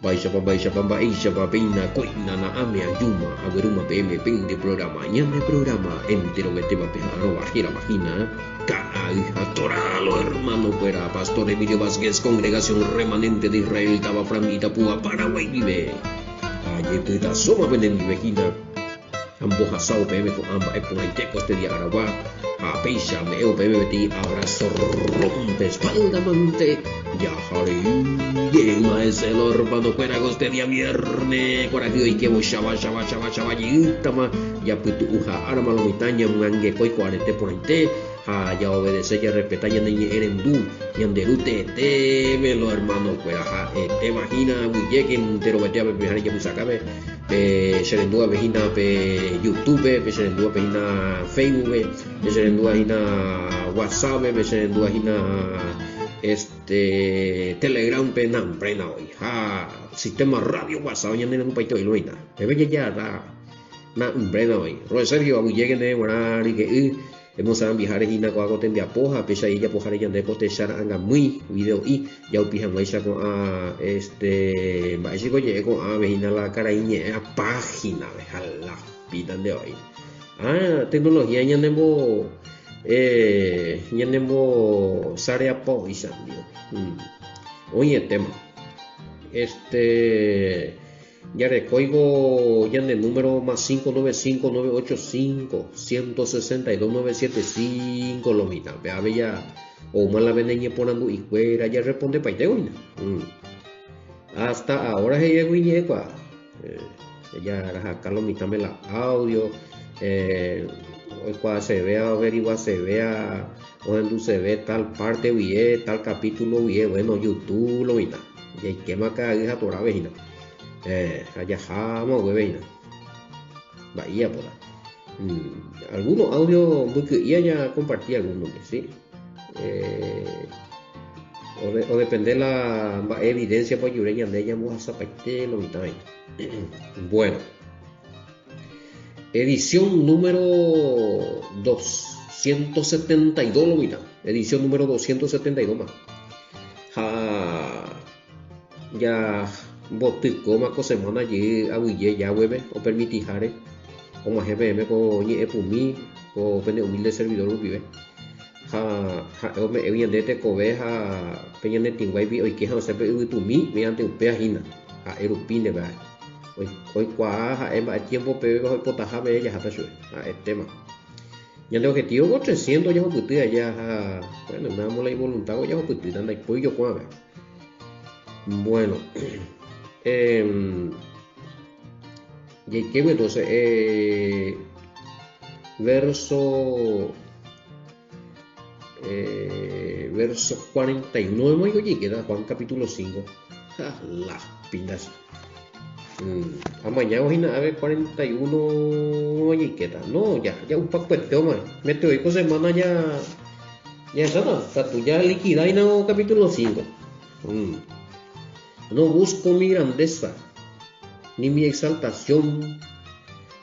Baisha Pina Kuina na Ame Ayuma Agaruma PM Ping de programa Ñande programa entero que te va a pegar bajira vagina Caay Atoralo hermano fuera Pastor Emilio Vázquez Congregación Remanente de Israel Taba Framita Púa Paraguay vive Ayer tu ita soma venden vegina Ambo hasao PM con amba epunaitecos de Aragua a peisa me eu PM ti abrazo rompe espalda mante ya hari yema es el hermano fuera goste día viernes coradio y que mo shaba yitama ya putu uha arma lo mitanya mangue koi kuarete ponite ha ya obedece ya respeta ya ni erendu yanderute te me lo hermano fuera ha te imagina buye que entero batea be hari ya musacabe pe serendua vegina pe YouTube pe serendua vegina Facebook pe serendua hina WhatsApp pe serendua hina Telegram pe nam prena hoy ha sistema radio WhatsApp ya nena un paito y loina pe be ya da na un prena hoy ro Sergio abu llegue ne morari que hemos a viajar hina ko agoten de apoja pe ella pojar ya de cotechar anga muy video y ya upijan maisha con va chico llegue con a vegina la cara iñe a página la pidan de hoy tecnología ya nemo sare apo isandio oye tema ya recoigo ya en el número más 595-985-162-975 lo mitad vea ya o más la vendeña ponando y fuera ya responde paite hoy hasta ahora se llegó y llegó ya acá lo mitad me la audio hoy cuando se vea averigua se vea cuando se ve tal parte bien tal capítulo bien bueno YouTube lo mitad y hay que más que hija toda vejina allá jamás huevina bahía por algunos audios porque ya compartí algunos sí o depende la evidencia pues yo ya de ella vamos a zapatar lo mitad bueno edición número 272 lo mira edición número 272 más ya botico más cosa semana allí abuye ya web o permitir jare o más gpm con ni epumi o pende humilde servidor vive o me evidente cobeja peña netingway vi hoy que no se ve utumi mediante upeajina a erupine va hoy cuaja es tiempo pero hoy potaja ve ya hasta tema ya el objetivo 300 ya putea ya bueno nada más la voluntad ya putea anda y yo cuave bueno y que entonces verso 49 y queda Juan capítulo 5 las pindas amañado a ver 41 y queda no ya un poco de tema mete hoy con semana ya está no tú ya liquida y no capítulo 5 no busco mi grandeza ni mi exaltación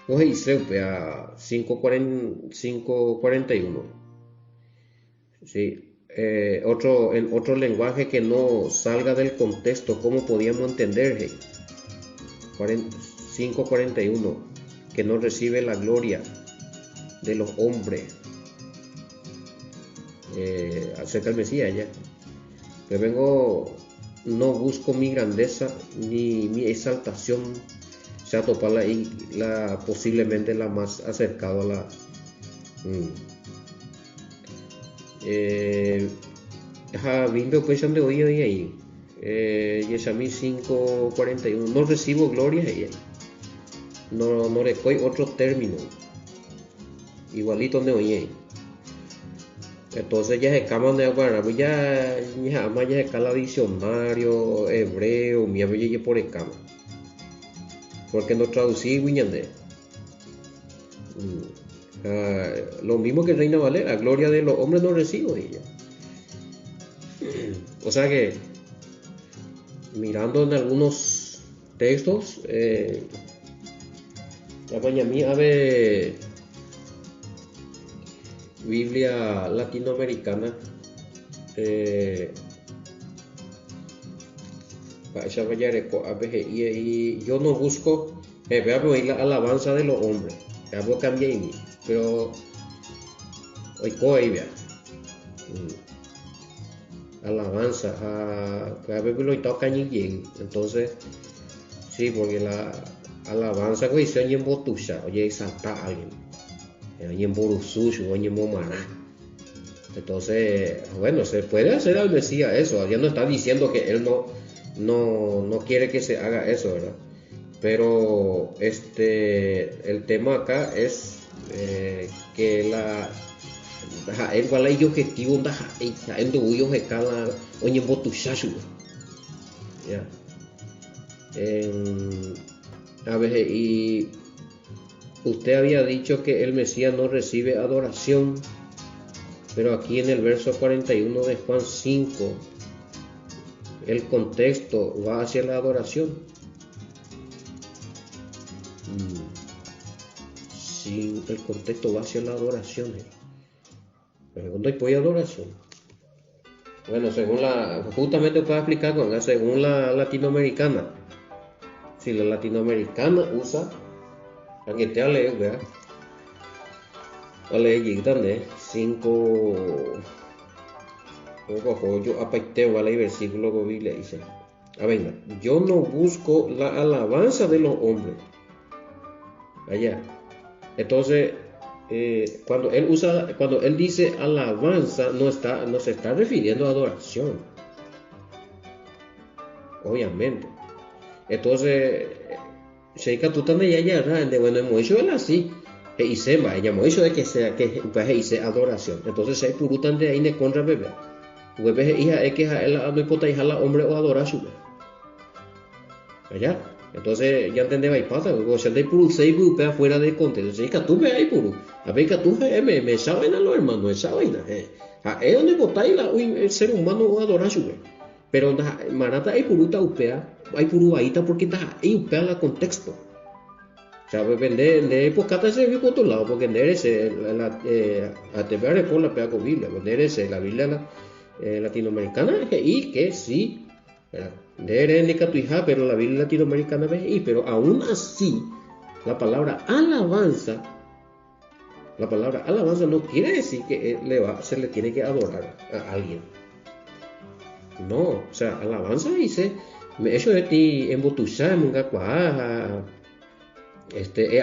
coge Israel a 5:41 sí en otro lenguaje que no salga del contexto cómo podíamos entender 5:41 que no recibe la gloria de los hombres acerca del Mesías ya que vengo no busco mi grandeza ni mi exaltación se topa la posiblemente la más acercado a la viendo pues de hoy ahí Yesami 5:41 no recibo gloria ella no le doy otro término igualito de hoy entonces ya se caman de agua ya jamás ya se cala diccionario hebreo mi abuelo por el cama porque no traducí guiñande lo mismo que Reina Valera gloria de los hombres no recibo ella o sea que mirando en algunos textos la mí ave Biblia latinoamericana esa vallareco a veces y yo no busco, vea, pues, la alabanza de los hombres, ya vos cambié en mí, pero hoy coy, vea. Alabanza a veces lo toca ni entonces sí, porque la alabanza que dice en botusa oye salta a alguien en borusuyo en momaná. Entonces bueno, se puede hacer al Mesías eso, ya no está diciendo que él no quiere que se haga eso, ¿verdad? Pero el tema acá es que el cual hay objetivo en tu huyo que cada oye botusayo ya a ver, y usted había dicho que el Mesías no recibe adoración, pero aquí en el verso 41 de Juan 5, el contexto va hacia la adoración. Sí, el contexto va hacia la adoración. Pero ¿dónde hay adoración? Bueno, justamente para explicar según la latinoamericana. Si la latinoamericana usa, aquí te leo, ¿verdad? Ale yigdane 5 yo apaiteo vale versículo que Biblia dice. Venga, yo no busco la alabanza de los hombres. Allá. Entonces, cuando él dice alabanza, no se está refiriendo a adoración. Obviamente. Entonces, Sheikha tú también ya de bueno, hemos hecho él así. Y se va, ella hemos hecho de que sea que hice adoración. Entonces, se purutan de ahí ne contra bebé. Bebé hija es que no importa hija la hombre o adorar su. Allá. Entonces, ya entendés, y pasa, o sea, de puru se iba fuera de contexto. Sheikha tú ve ahí puru. A ver que tú me saben a los hermanos, esa vaina. Es donde botáis el ser humano o adorar su. Pero marata hay puruta upea, hay puruaita porque hay upea la contexto. O sea, vender de época se vio por otro lado, porque vender ese a te ver por la pea con Biblia, vender ese la Biblia latinoamericana y que sí, vender ni catuija, pero la Biblia latinoamericana ve y pero aún así la palabra alabanza no quiere decir que se le tiene que adorar a alguien. No, o sea, alabanza dice, eso de ti en botusa, en mungacuaja,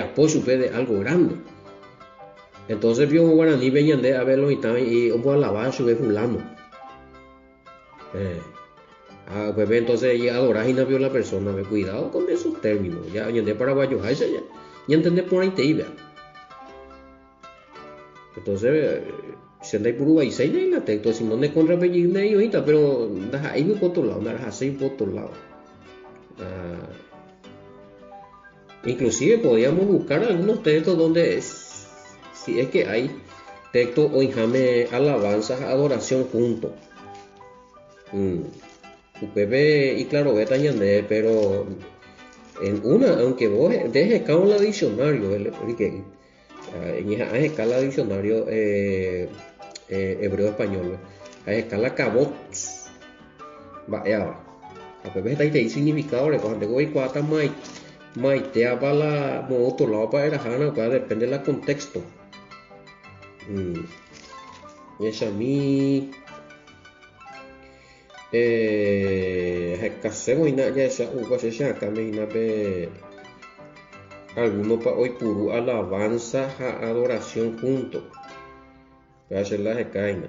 apoyo de algo grande. Entonces vio guaraní venían de a verlo y un poco alabar su de fulano. Pues entonces ya adorar y no vio la persona, cuidado con esos términos. Ya de paraguayo, ya entender por ahí te iba. Entonces se anda por Uruguay se y la texto si no ne contra pelligna y ahorita pero ahí por otro lado nada así por otro lado. Inclusive podríamos buscar algunos textos donde si es que hay textos o enjame alabanzas adoración juntos. Pepe y claro ve tañande pero en una aunque vos dejes cada un diccionario en esa escala diccionario hebreo español a escala cabot va a veces está ahí significado de cuando voy cuata te habla mo otro lado para era hana depende del contexto esa mi casemos y nada ya esa uva se acá me inape algunos para hoy puro alabanza a adoración juntos para hacer la jecaina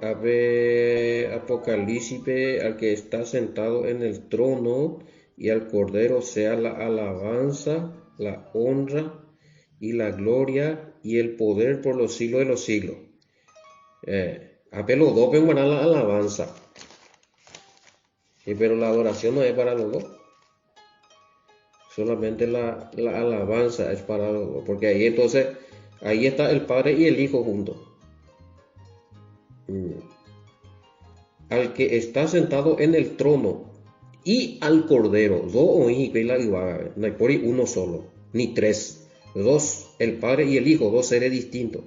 a ver Apocalipsis al que está sentado en el trono y al cordero sea la alabanza la honra y la gloria y el poder por los siglos de los siglos los dos ven para la alabanza sí, pero la adoración no es para los dos. Solamente la alabanza es para los dos, porque ahí entonces, ahí está el Padre y el Hijo juntos. Al que está sentado en el trono y al Cordero, no hay por ahí uno solo, ni tres, dos, el Padre y el Hijo, dos seres distintos.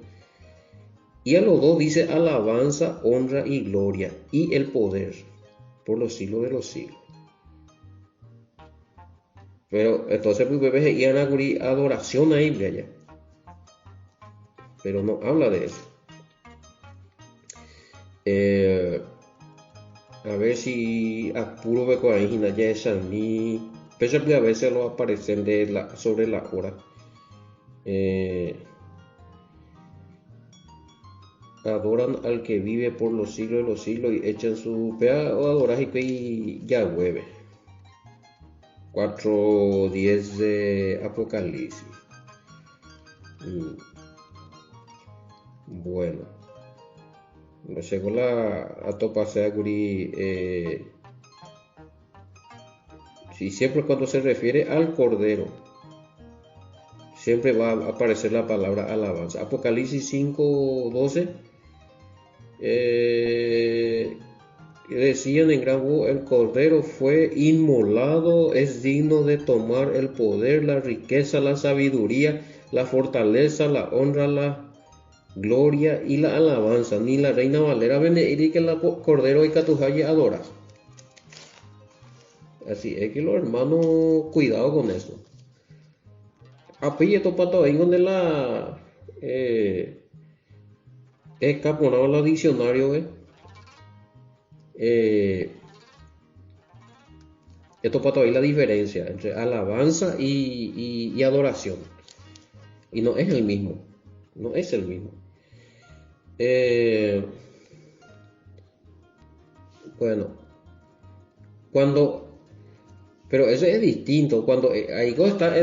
Y a los dos dice alabanza, honra y gloria y el poder por los siglos de los siglos. Pero entonces pues bebés iban a adoración ahí, ya. Pero no habla de eso. A ver si apuro beco ahí ya es a mí. Pero a veces lo aparecen sobre la hora. Adoran al que vive por los siglos de los siglos y echan su pea o adorar y ya hueve. 4:10 de Apocalipsis. Bueno, llegó a topasea guri. Si siempre cuando se refiere al Cordero, siempre va a aparecer la palabra alabanza. Apocalipsis 5:12. Decían en gran voz, el Cordero fue inmolado, es digno de tomar el poder, la riqueza, la sabiduría, la fortaleza, la honra, la gloria y la alabanza. Ni la Reina Valera benedire que el Cordero y Catujaye adoras. Así es que los hermanos, cuidado con eso. Apille topato ahí donde la escaponado los diccionarios, esto para todavía la diferencia entre alabanza y adoración. Y no es el mismo. No es el mismo. Bueno, pero eso es distinto. Cuando ahí está,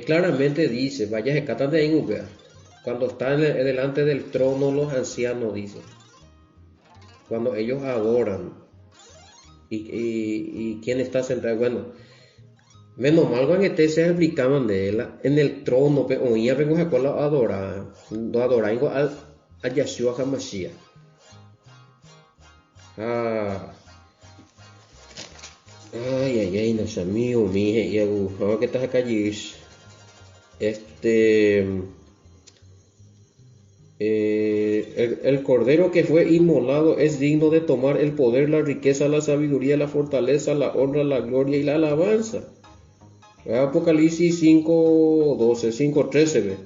claramente dice, vaya de en Ubea. Cuando están delante del trono los ancianos, dice. Cuando ellos adoran. Y quién está sentado, bueno, menos mal cuando este se explicaban de él en el trono, pero oía vengo a cola adorar, no adorar a Yeshua HaMashiach. Ay, no sé, mío, mije, y ahora que estás acá allí, el Cordero que fue inmolado es digno de tomar el poder, la riqueza, la sabiduría, la fortaleza, la honra, la gloria y la alabanza. Apocalipsis 5:12, 5:13 ve.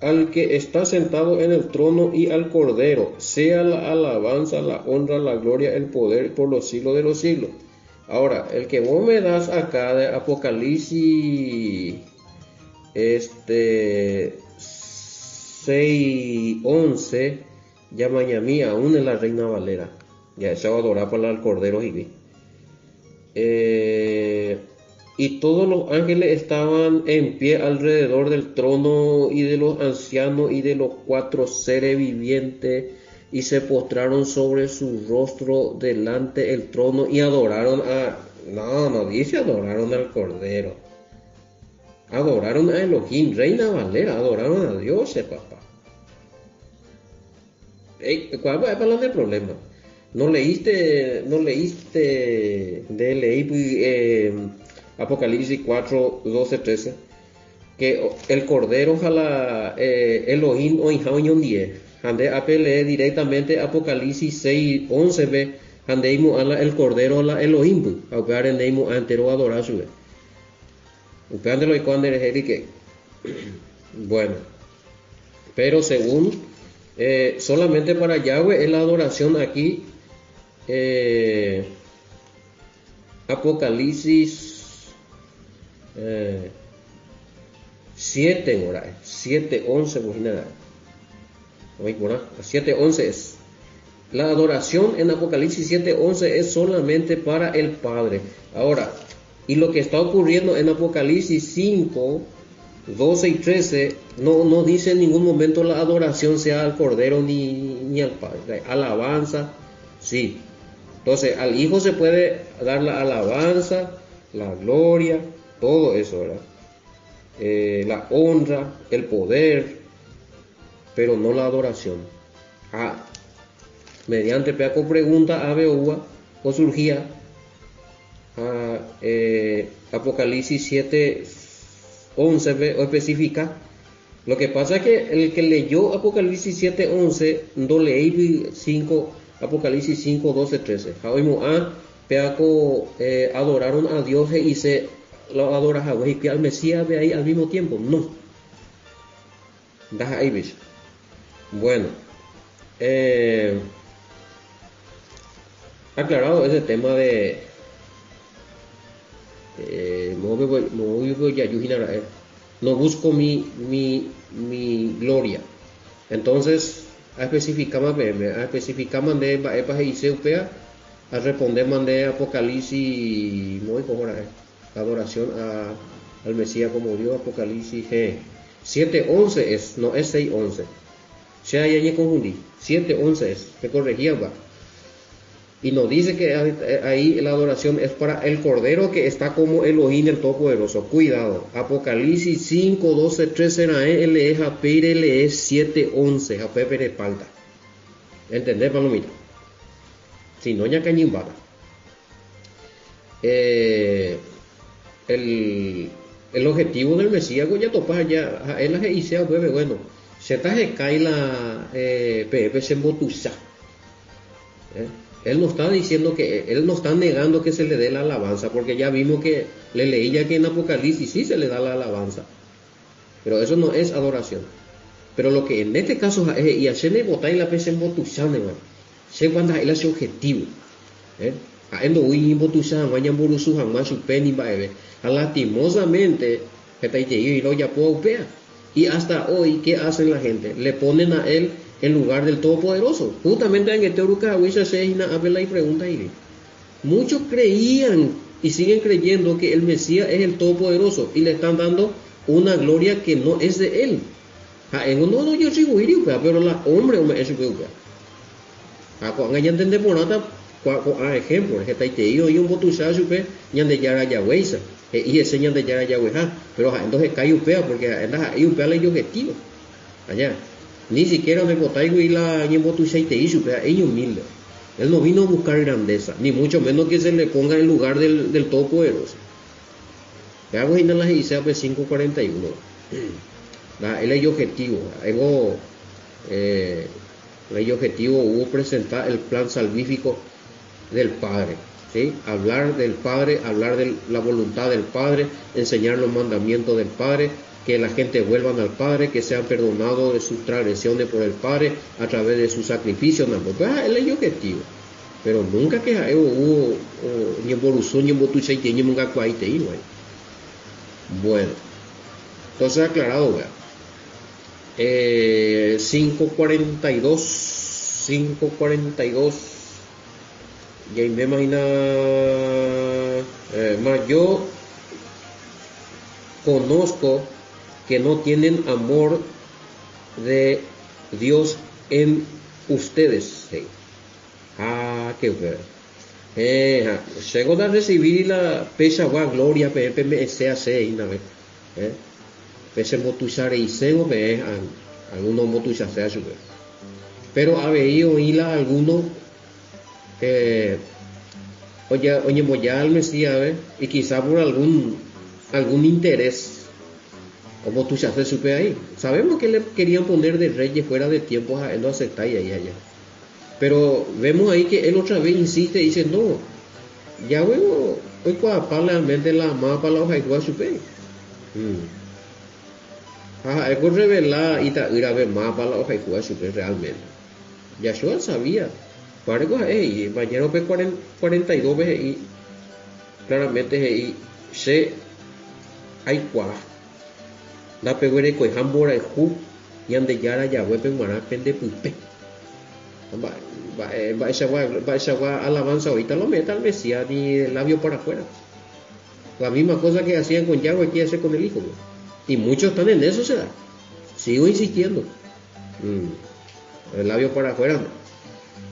Al que está sentado en el trono y al Cordero, sea la alabanza, la honra, la gloria, el poder por los siglos de los siglos. Ahora, el que vos me das acá de Apocalipsis 6:11, ya Miami aún es la Reina Valera. Ya esa va a adorar para el Cordero y y todos los ángeles estaban en pie alrededor del trono y de los ancianos y de los 4 seres vivientes y se postraron sobre su rostro delante del trono y adoraron no dice adoraron al Cordero, adoraron a Elohim, Reina Valera, adoraron a Dios, papá. ¿Cuál es el problema? ¿No leíste Apocalipsis 4:12-13? Que el Cordero ojalá Elohim o Injaoñon 10. Ande apele directamente Apocalipsis 6:11 ve. Andeimo el Cordero la Elohim. Aunque andeimo antero adorar su ve. Upeande lo cuando que bueno. Pero según solamente para Yahweh es la adoración aquí. Apocalipsis 7:11 7:11 es la adoración en Apocalipsis 7:11 es solamente para el Padre. Ahora, y lo que está ocurriendo en Apocalipsis 5:12 y 13 no dice en ningún momento la adoración sea al Cordero ni al Padre. Alabanza, sí. Entonces al Hijo se puede dar la alabanza, la gloria, todo eso, ¿verdad? La honra, el poder, pero no la adoración. Mediante peaco pregunta a Beúa o surgía Apocalipsis 7:11 o especifica Lo que pasa es que el que leyó Apocalipsis 7:11, no leí 5, Apocalipsis 5:12-13. Jaoimo a peaco adoraron a Dios y se lo adoras a y que al Mesías de ahí al mismo tiempo. No. Das ahí, bicho. Bueno, aclarado ese tema de no busco mi gloria. Entonces, a especificar de epas y seupea a responder mandé Apocalipsis muy como adoración al Mesías como Dios. Apocalipsis 7:11 es, no es 6:11. Se hay que confundí. 7:11 es, te corregía va. Y nos dice que ahí la adoración es para el Cordero que está como Elohim el Todopoderoso. Cuidado. Apocalipsis 5:12-13 le es a Pere le es 7:11 a Pepe de Palta. ¿Entendés, palomita? Si no, ya cañimbata. El objetivo del Mesías, ya topas ya, él la hice bebé, bueno, se te cae la Pepe se embotuza. Él no está diciendo que, él no está negando que se le dé la alabanza, porque ya vimos que le leí ya que en Apocalipsis sí se le da la alabanza, pero eso no es adoración. Pero lo que en este caso es, y hacerle botar y la pese en botuchane, se cuando él hace objetivo, a endo uy en botuchane, vaya en borusu, jamás su penny baebe, a lastimosamente, que te y lo ya puedo upea. Y hasta hoy, ¿qué hacen la gente? Le ponen a él en lugar del Todopoderoso. Justamente en el Teoruca se y pregunta y muchos creían y siguen creyendo que el Mesías es el Todopoderoso y le están dando una gloria que no es de él. No yo sigo pero la hombre es su cuando ya entendemos por nada, ejemplo, que está ahí y un botuchá supe ñande yara yahuesa y ese ñande yara yahueja, pero entonces cae upea porque ahí upea la objetivo allá. Ni siquiera me botaigo y la ñembotuchá y te hizo, pero es humilde. Él no vino a buscar grandeza, ni mucho menos que se le ponga en lugar del Todopoderoso. Le hago en la Isaías 5:41. El objetivo, el objetivo hubo presentar el plan salvífico del Padre, ¿sí? Hablar del Padre, hablar de la voluntad del Padre, enseñar los mandamientos del Padre, que la gente vuelvan al Padre, que sean perdonados de sus transgresiones por el Padre a través de su sacrificio. Es el objetivo. Pero nunca que hubo ni evolución ni botucha y nunca cuaite y bueno, entonces aclarado, vea. 5:42 y ahí me imagina más yo conozco que no tienen amor de Dios en ustedes. Sí. Qué bueno. Llego a recibir la pesa gloria me sea una vez. Pese motusare y sego me algunos motusare su vez. Pero ha venido algunos oye moya al Mesías y quizá por algún interés. Como tú se hace supe ahí. Sabemos que le querían poner de reyes fuera de tiempo, a él no acepta y ahí allá. Pero vemos ahí que él otra vez insiste y dice, no, ya bueno, hoy realmente la amada para la hoja y supe. Es por revelar y ir a ver más para la hoja y supe realmente. Yahshua sabía. Para que mañana 42 veces y claramente y se hay cuá. La peguere coi hambora ju yande yara ya wepe mara pende pupe. Va esa alabanza ahorita lo meta al Mesías ni el labio para afuera. La misma cosa que hacían con Yahweh que hace con el Hijo. Y muchos están en eso, se da. Sigo insistiendo. El labio para afuera.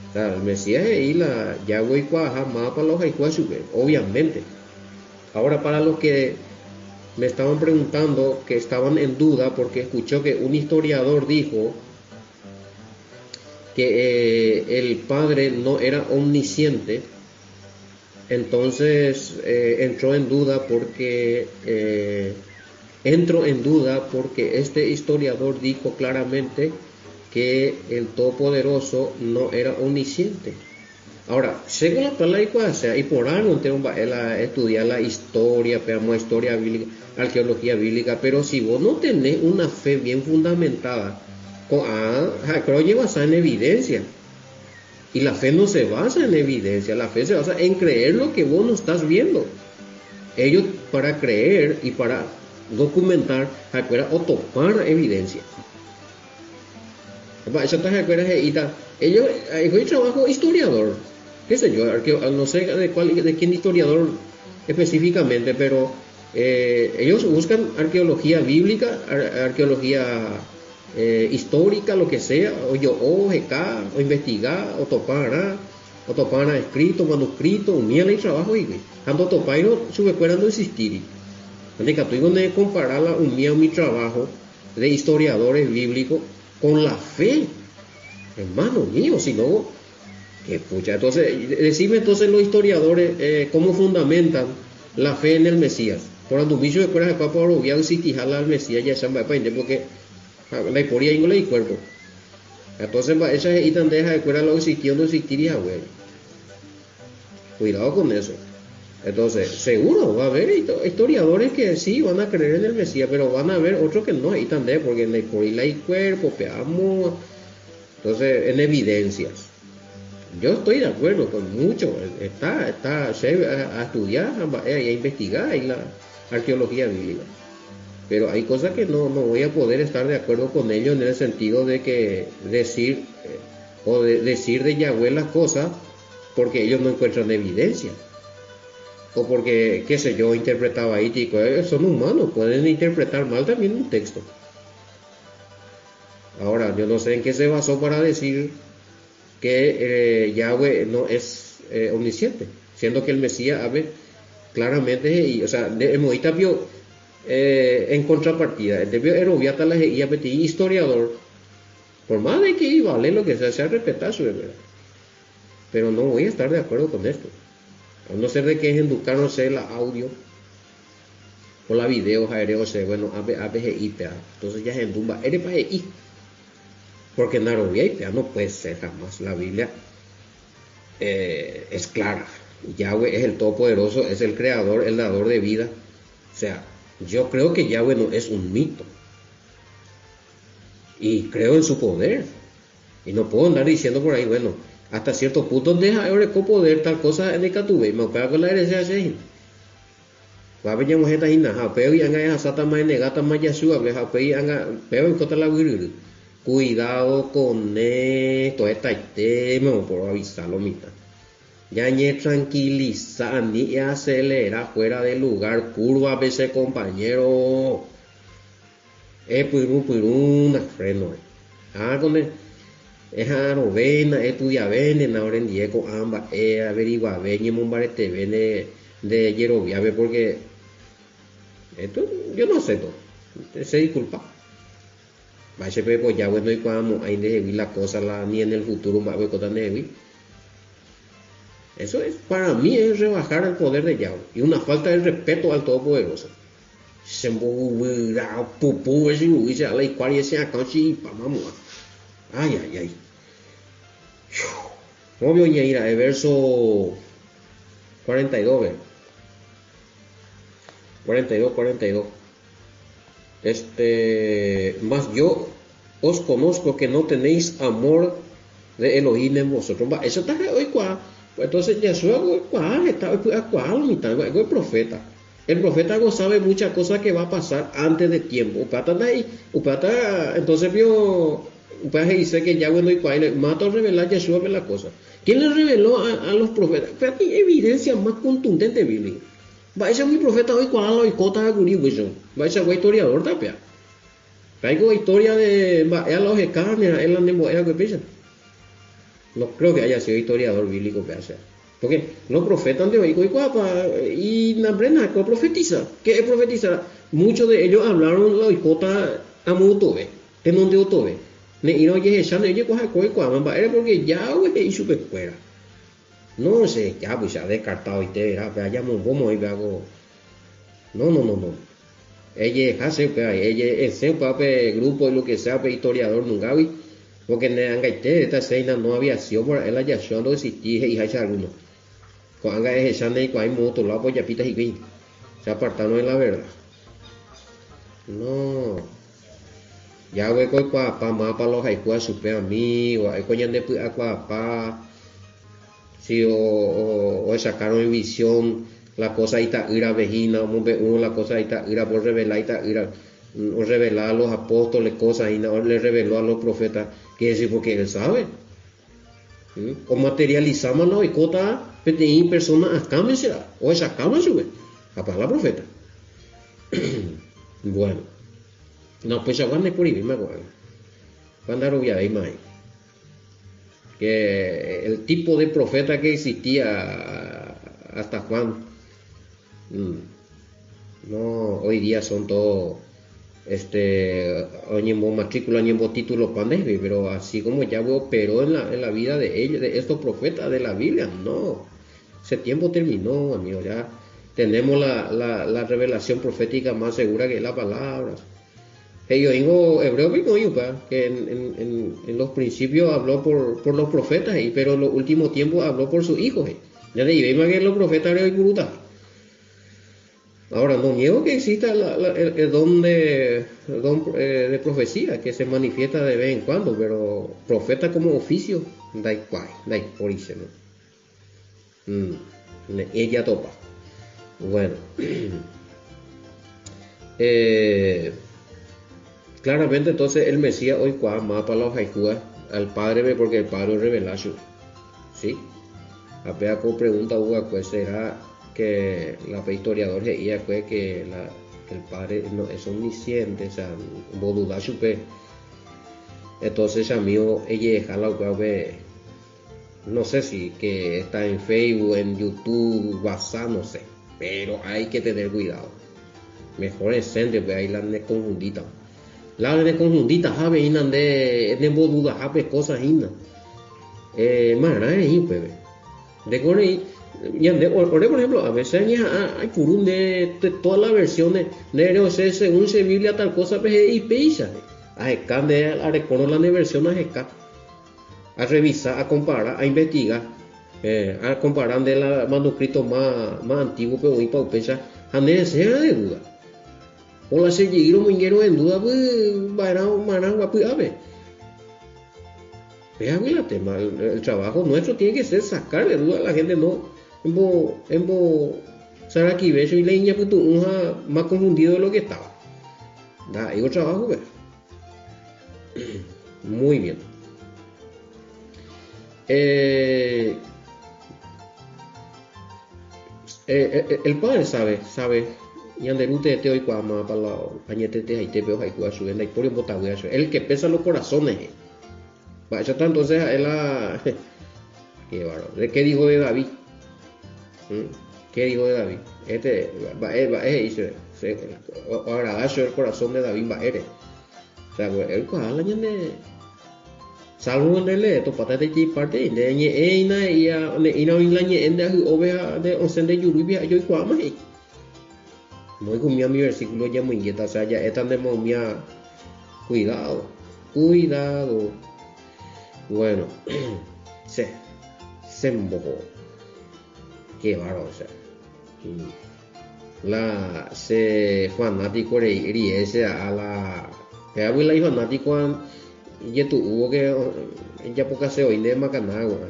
O sea, el Mesías y la Yahweh cuaja más para los haikuasupe, obviamente. Ahora para los que me estaban preguntando, que estaban en duda porque escuchó que un historiador dijo que el Padre no era omnisciente, entonces entró en duda porque entro en duda porque este historiador dijo claramente que el Todopoderoso no era omnisciente. Ahora, según la palabra sea, y por algo tengo estudiar la historia, veamos historia bíblica, arqueología bíblica, pero si vos no tenés una fe bien fundamentada, creo que basada en evidencia. Y la fe no se basa en evidencia, la fe se basa en creer lo que vos no estás viendo. Ellos para creer y para documentar, o topar evidencia. Ellos, yo trabajo historiador, qué sé yo, no sé de quién historiador específicamente, pero ellos buscan arqueología bíblica, arqueología histórica, lo que sea, o GK, o investigar, o topar escrito, manuscrito, un miel y trabajo, y cuando topar, no sube fuera no existir. Entonces, estoy de comparar mi trabajo de historiadores bíblicos con la fe, hermano mío, si no, que pucha. Entonces, decime entonces los historiadores cómo fundamentan la fe en el Mesías. Por cuando mismo después de papá Orobián si tijala al Mesías ya se va a porque la historia íngole y cuerpo. Entonces, esa es tan deja de fuera lo existió, no existiría, güey. Cuidado con eso. Entonces, seguro va a haber historiadores que sí van a creer en el Mesías, pero van a haber otros que no, y tan de, porque en la historia hay cuerpo, peamos. Entonces, en evidencias. Yo estoy de acuerdo con mucho. Está a estudiar, a investigar en la arqueología bíblica. Pero hay cosas que no voy a poder estar de acuerdo con ellos en el sentido de que decir de Yahweh las cosas porque ellos no encuentran evidencia. O porque, qué sé yo, interpretaba ahí, son humanos, pueden interpretar mal también un texto. Ahora, yo no sé en qué se basó para decir que Yahweh no es omnisciente, siendo que el Mesías habla claramente, o sea, el modista vio en contrapartida, el vio Erobiata la historiador, por más de que vale lo que sea respetar su verdad, pero no voy a estar de acuerdo con esto, a no ser de que es educar, no sé, la audio, o la video, o sea, bueno, entonces ya es en Dumba, eres para I. Porque Narovia no puede ser jamás. La Biblia es clara. Yahweh es el Todopoderoso, es el Creador, el dador de vida. O sea, yo creo que Yahweh no es un mito. Y creo en su poder. Y no puedo andar diciendo por ahí, bueno, hasta cierto punto deja con poder tal cosa en el Catube. Me opera con la herencia de Shehin. Vamos a esta pero y anga sata más negata más Yeshua, pero y cota la viril. Cuidado con esto, esta tema, por avisarlo, mitad. Ya ni tranquiliza ni acelera fuera del lugar, curva a veces, compañero. Puruna, freno. Con esa novena, estudia venden ahora en Diego, ambas, averigua, ven y mombarete, ven de Yerobiabe, porque esto yo no sé todo. Se disculpa. Vaya pues ya bueno y cuando hay de la cosa ni en el futuro va a ver de eso es para mí es rebajar el poder de Yahweh y una falta de respeto al Todopoderoso. Se moverá pupu ese dice a la cual ese acá sí vamos. Ay. Obvio ir el verso 42 42 más yo os conozco que no tenéis amor de Elohim en vosotros. Eso está hoy cuá. Entonces Yeshua está el profeta. El profeta no sabe muchas cosas que va a pasar antes de tiempo. Entonces vio, dice que ya bueno y cuá, mata a revelar Yeshua ve la cosa. ¿Quién le reveló a los profetas? Pero hay evidencia más contundente bíblica. Va a ser mi profeta hoy cuál lo icota de Guri Wishon. Va a ser historiador tapia. Traigo historia de los carnes, él la que piensa. No creo que haya sido historiador bíblico que hace. Porque los profetas de hoy y Nabrena que profetiza. ¿Qué es profetizar? Muchos de ellos hablaron la icota a Mutobe, en donde Otobe. Ne ino ye echan ellos era porque ya y su fuera. No sé, ya pues se ha descartado y te verá, pero allá vamos y hago. No. ella hace ella ese grupo lo que sea historiador nunca vi porque en angaite esta cena no había sido por él ya yo no existía y hacha alguno cuando es esa de cuál moto la pues ya pita y que se apartaron de la verdad no ya ve coi pa más para los haikua super amigo hay coñan de pa si o sacaron en visión la cosa ita ira vejina uno la cosa ita ira por revelar ita ira o revelar a los apóstoles cosas y no le reveló a los profetas que decir porque él sabe o materializamos la oicota PTI personas acá me será o esa cama sube capaz la profeta bueno no pues aguante por ahí me acuerdo cuando era ahí más que el tipo de profeta que existía hasta Juan no hoy día son todos ñembo matrícula ñembo título pandemia pero así como ya operó en la vida de ellos de estos profetas de la Biblia no ese tiempo terminó amigo ya tenemos la revelación profética más segura que es la palabra yo digo hebreo que en los principios habló por los profetas pero en los últimos tiempos habló por sus hijos ya le digo que los profetas hebreos y brutal. Ahora, no niego que exista el don de profecía que se manifiesta de vez en cuando, pero profeta como oficio, dai por eso, ¿no? Ella topa. Bueno, claramente entonces el Mesías hoy más para los haikúas al Padre, porque el Padre revela su, ¿sí? Apenas como pregunta pues será que la historiador ella fue que el padre no es omnisciente, o sea, no duda supe. Entonces amigo ella deja la no sé si que está en Facebook, en YouTube, WhatsApp, no sé, pero hay que tener cuidado. Mejor es centro, ahí la de confundita. La de confundita, jabe, inan de duda, jabe cosas inan. Mara, de corre por ejemplo, a veces hay purún de todas las versiones de según se Biblia tal cosa y peisa a escan de a reconocer la versión a revisar, a comparar, a investigar, a comparar de la manuscrito más antiguo pero y paupecha a necesidad de duda o la seguir muy en duda el tema, el trabajo nuestro tiene que ser sacar de duda a la gente, no Saraki Beso y leña puto más confundido de lo que estaba. Da, hay otro trabajo, ¿verdad? Muy bien. El padre sabe. Y anderute te hoy cuama para la añete te ahí te veo ahí cuasu en la historia botagüe el que pesa los corazones. Vaya entonces él qué bárbaro. ¿Qué dijo de David? ¿Qué dijo de David? Dice agradar el corazón de David Baere. O sea, el cual año de salvo en el esto para de aquí parte de ina y ina la de oveja de once de lluvia yo y cuama muy con mi versículo ya muy inquieta, o sea, ya están de momia cuidado. Bueno, se embojó. Qué bárbaro, o sea. Se fanático de irse a la. Que había la fanático y tu hubo que ya poca se oí de Macanagua.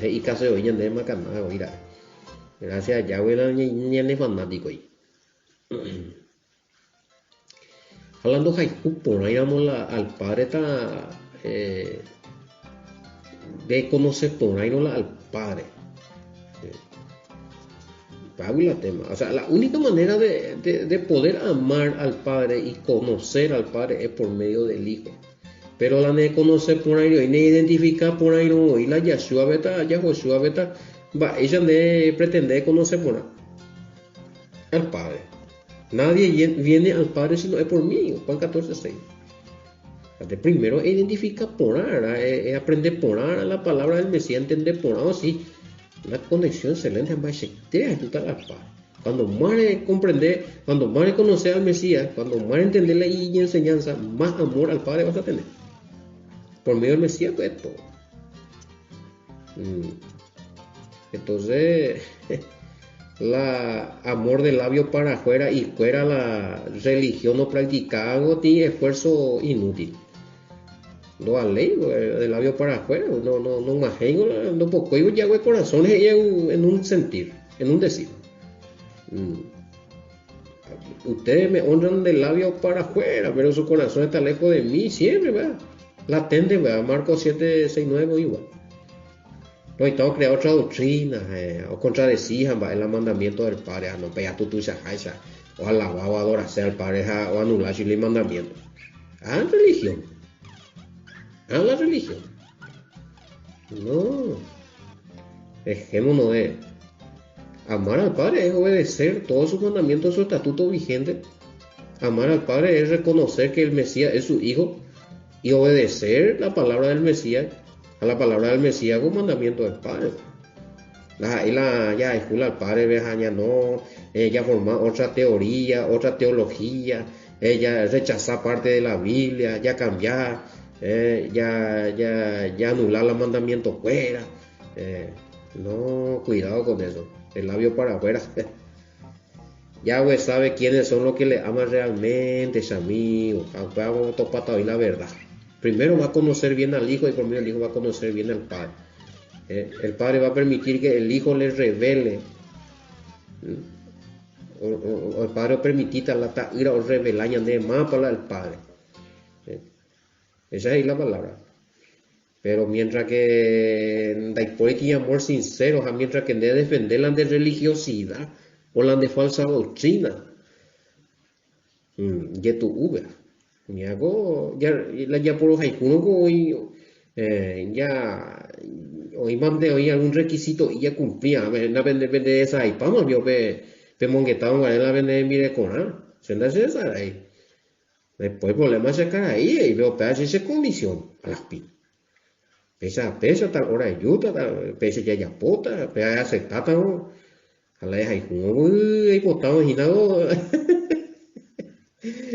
Y casi oí de Macanagua, mira. Gracias a Yahweh, ni el fanático ahí. Hablando de por ahí vamos al padre está de conocer por ahí no al padre la tema, o sea la única manera de poder amar al padre y conocer al padre es por medio del hijo, pero la de conocer por ahí y de identificar por ahí no y la Yahshua beta va ella de pretender conocer por ahí al padre. Nadie viene al Padre si no es por mí, Juan 14:6. Primero identifica porar, aprender porar a la palabra del Mesías, entender porar así. Una conexión excelente, más ayudar al Padre. Cuando más comprender, cuando más conocer al Mesías, cuando más entender la y enseñanza, más amor al Padre vas a tener. Por medio del Mesías, pues todo. Entonces, la amor de labio para afuera y fuera la religión no practicada tiene esfuerzo inútil. No a ley, de labio para afuera, no imagino, no poco, yo ya hago corazón en un sentir, en un decir. Ustedes me honran del labio para afuera, pero su corazón está lejos de mí siempre, ¿verdad? Latente, ¿verdad? Marcos 7:6-9 igual. No estamos creando otra doctrina, o contradecían el mandamiento del Padre, no pega tu shahaisha, o alabar o adorarse al Padre, o anular el mandamiento. Hagan religión, hagan la religión. No, dejémonos de amar al Padre, es obedecer todos sus mandamientos, sus estatutos vigentes. Amar al Padre es reconocer que el Mesías es su Hijo y obedecer la palabra del Mesías, a la palabra del Mesías con mandamiento del Padre. Ya escuela al Padre, ya no, ya formar otra teoría, otra teología, ya rechazar parte de la Biblia, ya cambiar, ya anular los mandamientos fuera. No, cuidado con eso, el labio para afuera. Yahweh sabe quiénes son los que le aman realmente, es amigo. Vamos a topar la verdad. Primero va a conocer bien al Hijo y por medio del Hijo va a conocer bien al Padre. El Padre va a permitir que el Hijo le revele. O el Padre permitita la ira o revelaña de más para el Padre. Esa es la palabra. Pero mientras que da y amor sincero, mientras que de defender la de religiosidad o la de falsa doctrina, ya tu uber. Ya por los haicunos hoy, ya hoy mandé hoy algún requisito y ya cumplía. La vende de esa y pama vio pe monguetado en la vende mire con se anda esa ahí. Después el problema es sacar ahí y veo pedazo esa condición a las pi. Pesa tal hora de yuta, pesa ya pota, pesa aceptata, ¿no? A la de haicuno, ahí potado imaginado.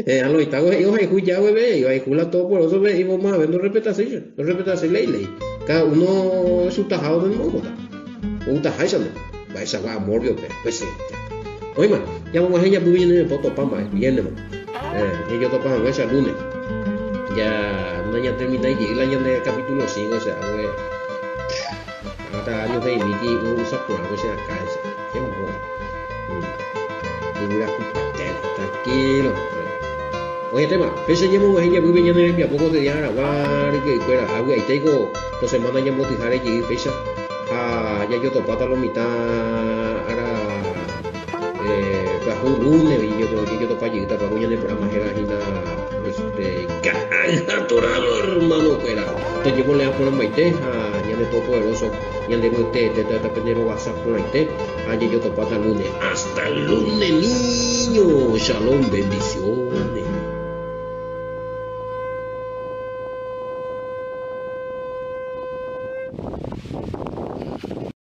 A los itagos ellos hay ya bebé, ellos hay jula todo por eso y vamos a ver no respetarse ley. Cada uno es su tajado del mundo. Un tajado va a esa amor vio pues sí. Oye man, ya vamos a ella muy bien en el poto pamba, viernes man. Ellos topan esa lunes. Ya mañana termina y llega el año capítulo 5, o sea, güey. Hasta años de emiti un sapura, o sea, acá es. Qué bueno. Dura tranquilo. Oye, tema, pese llevo ella muy bien en el poco de día grabar que fuera agua y tengo 2 semanas ya motijar y fecha ya yo topata lo mitad ahora bajo lunes y yo topa lleguita para coña de programa era atorado hermano fuera entonces llevo le por maite ya de todo poderoso ya de te aprender WhatsApp por maite ya yo topata lunes hasta el lunes niño shalom bendiciones.